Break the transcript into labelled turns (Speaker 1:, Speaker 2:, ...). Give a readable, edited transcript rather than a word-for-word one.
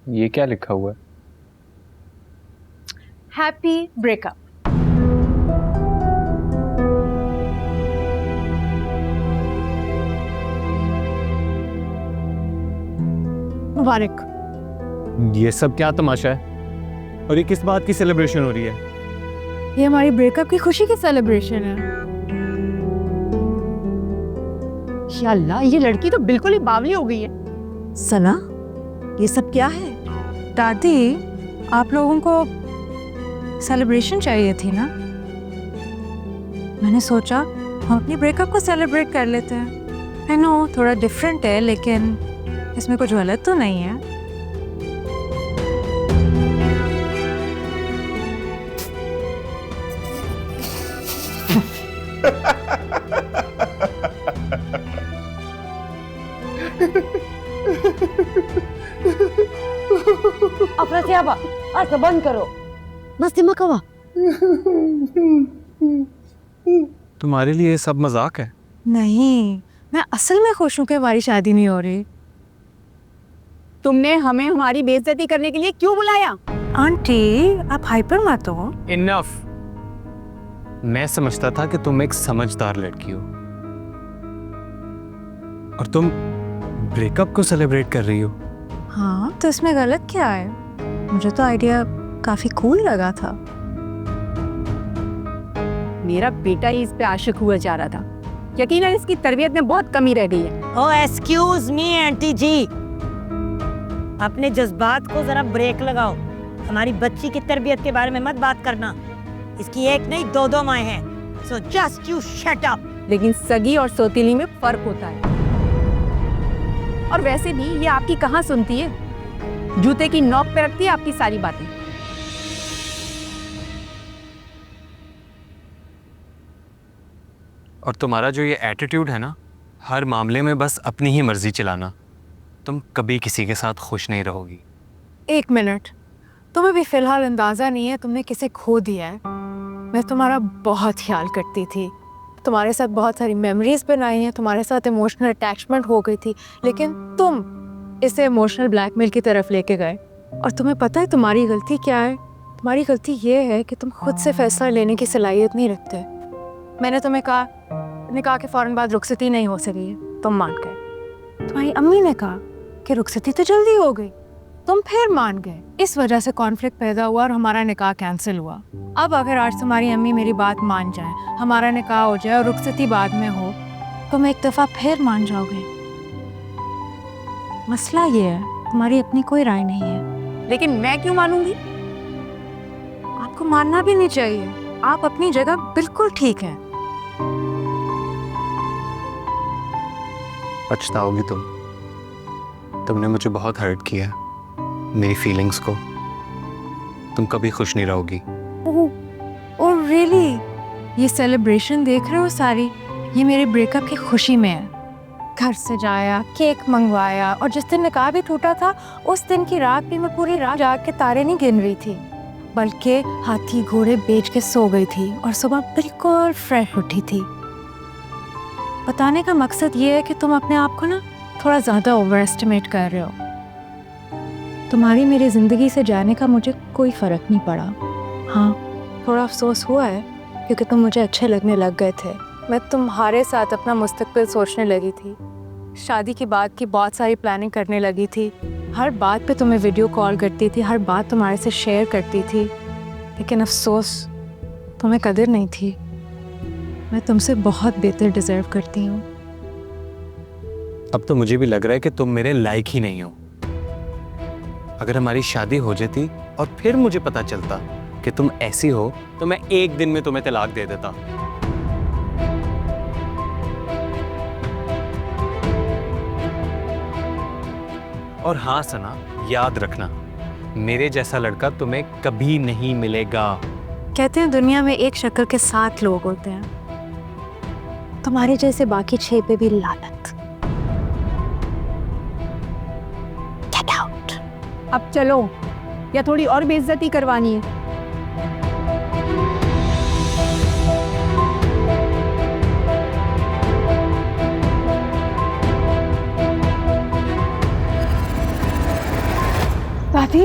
Speaker 1: ये क्या लिखा हुआ है?
Speaker 2: Happy breakup. मुबारक।
Speaker 1: ये सब क्या तमाशा है? और ये किस बात की सेलिब्रेशन हो रही है?
Speaker 2: ये हमारी ब्रेकअप की खुशी की सेलिब्रेशन है।
Speaker 3: या अल्लाह, ये लड़की तो बिल्कुल ही बावली हो गई है।
Speaker 4: सना, ये सब क्या है?
Speaker 2: दादी, आप लोगों को सेलिब्रेशन चाहिए थी ना? मैंने सोचा हम अपनी ब्रेकअप को सेलिब्रेट कर लेते हैं। आई नो थोड़ा डिफरेंट है, लेकिन इसमें कुछ गलत तो नहीं है।
Speaker 3: अफरा आज तो बंद करो, बस दिमाग हवा।
Speaker 1: तुम्हारे लिए ये सब मजाक है?
Speaker 2: नहीं, मैं असल में खुश हूँ कि हमारी शादी नहीं हो रही।
Speaker 3: तुमने हमें हमारी बेइज्जती करने के लिए क्यों बुलाया?
Speaker 2: आंटी, आप हाइपर मत हो।
Speaker 1: इनफ। मैं समझता था कि तुम एक समझदार लड़की हो और तुम ब्रेकअप को सेलिब्रेट कर रही हो।
Speaker 2: हाँ, तो इसमें गलत क्या है? मुझे तो आइडिया काफी कूल लगा था।
Speaker 3: मेरा बेटा ही इस पे आशिक हुआ जा रहा था। यकीनन इसकी तरबियत में बहुत कमी रह गई है।
Speaker 4: ओह एक्सक्यूज मी आंटी जी, अपने जज्बात को जरा ब्रेक लगाओ। हमारी बच्ची की तरबियत के बारे में मत बात करना। इसकी एक नहीं दो माएँ हैं, so just you shut up.
Speaker 3: लेकिन सगी और सौतीली में फर्क होता है। और वैसे भी ये आपकी कहाँ सुनती है, जूते की नोक पे रखती है आपकी सारी बातें।
Speaker 1: और तुम्हारा जो ये एटीट्यूड है ना, हर मामले में बस अपनी ही मर्जी चलाना, तुम कभी किसी के साथ खुश नहीं रहोगी।
Speaker 2: एक मिनट, तुम्हें भी फिलहाल अंदाजा नहीं है तुमने किसे खो दिया है। मैं तुम्हारा बहुत ख्याल करती थी, तुम्हारे साथ बहुत सारी मेमोरीज बनाई हैं, तुम्हारे साथ इमोशनल अटैचमेंट हो गई थी, लेकिन तुम इसे इमोशनल ब्लैकमेल की तरफ लेके गए। और तुम्हें पता है तुम्हारी गलती क्या है? तुम्हारी गलती ये है कि तुम खुद से फैसला लेने की सलाहियत नहीं रखते। मैंने तुम्हें कहा, निकाह के फौरन बाद रुखसती नहीं हो सकी है, तुम मान गए। तुम्हारी अम्मी ने कहा कि रुखसती तो जल्दी हो गई, तुम फिर मान गए। इस वजह से कॉन्फ्लिक्ट पैदा हुआ और हमारा निकाह कैंसिल हुआ। अब अगर आज तुम्हारी अम्मी मेरी बात मान जाए, हमारा निकाह हो जाए और रुखसती बाद में हो, तुम एक दफ़ा फिर मान जाओगे। मसला ये है, तुम्हारी अपनी कोई राय नहीं है।
Speaker 3: लेकिन मैं क्यों मानूंगी?
Speaker 2: आपको मानना भी नहीं चाहिए, आप अपनी जगह बिल्कुल ठीक है।
Speaker 1: पछताओगी तुमने मुझे बहुत हर्ट किया, मेरी फीलिंग्स को। तुम कभी खुश नहीं रहोगी।
Speaker 2: Oh really? ये सेलिब्रेशन देख रहे हो सारी, ये मेरे ब्रेकअप की खुशी में है। घर सजाया, केक मंगवाया, और जिस दिन निकाह भी टूटा था उस दिन की रात भी मैं पूरी रात जाग के तारे नहीं गिन रही थी, बल्कि हाथी घोड़े बेच के सो गई थी और सुबह बिल्कुल फ्रेश उठी थी। बताने का मकसद ये है कि तुम अपने आप को ना थोड़ा ज़्यादा ओवर एस्टिमेट कर रहे हो। तुम्हारी मेरी ज़िंदगी से जाने का मुझे कोई फ़र्क नहीं पड़ा। हाँ, थोड़ा अफसोस हुआ है क्योंकि तुम मुझे अच्छे लगने लग गए थे। मैं तुम्हारे साथ अपना मुस्तकबिल सोचने लगी थी, शादी की बात की बहुत सारी प्लानिंग करने लगी थी, हर बात पे तुम्हें वीडियो कॉल करती थी, हर बात तुम्हारे से शेयर करती थी। लेकिन अफसोस, तुम्हें कदर नहीं थी। मैं तुमसे बहुत बेहतर डिज़र्व करती हूँ।
Speaker 1: अब तो मुझे भी लग रहा है कि तुम मेरे लायक ही नहीं हो। अगर हमारी शादी हो जाती और फिर मुझे पता चलता कि तुम ऐसी हो, तो मैं एक दिन में तुम्हें तलाक दे देता। और हाँ सना, याद रखना, मेरे जैसा लड़का तुम्हें कभी नहीं मिलेगा।
Speaker 2: कहते हैं दुनिया में एक शक्ल के 7 लोग होते हैं, तुम्हारे जैसे बाकी 6 पे भी लानत। Get out.
Speaker 3: अब चलो, या थोड़ी और बेइज्जती करवानी है?
Speaker 2: दादी